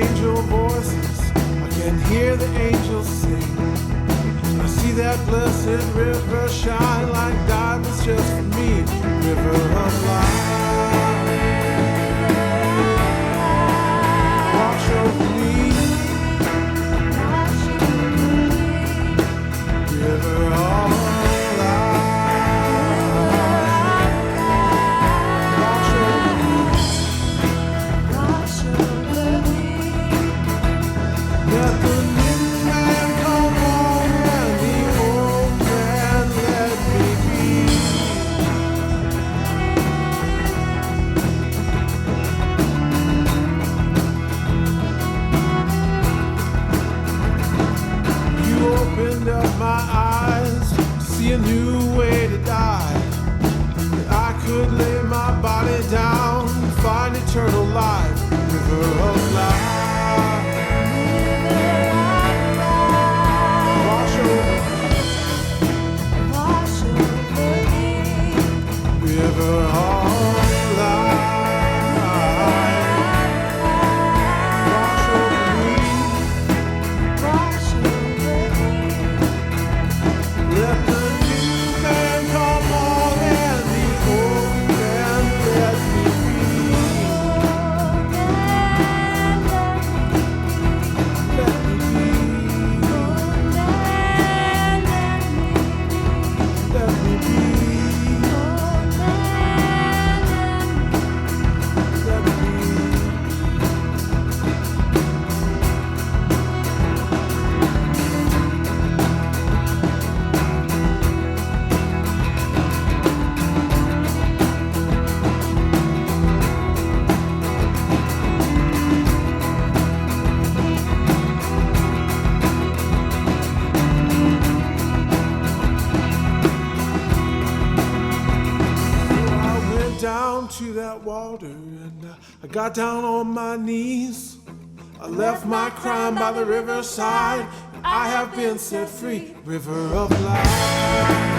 angel voices, I can hear the angels sing. I see that blessed river shine like diamonds just for me. River of life, wash over me. River of opened up my eyes, see a new way to die. That I could lay my body down, find eternal life. River of life, wash over me. River of life, wash over me. Let the new man come on and the old man let me be. Let me be. Let me be. Let me be. Down to that water and I got down on my knees. I left my crime by the riverside. I have been set free. River of life.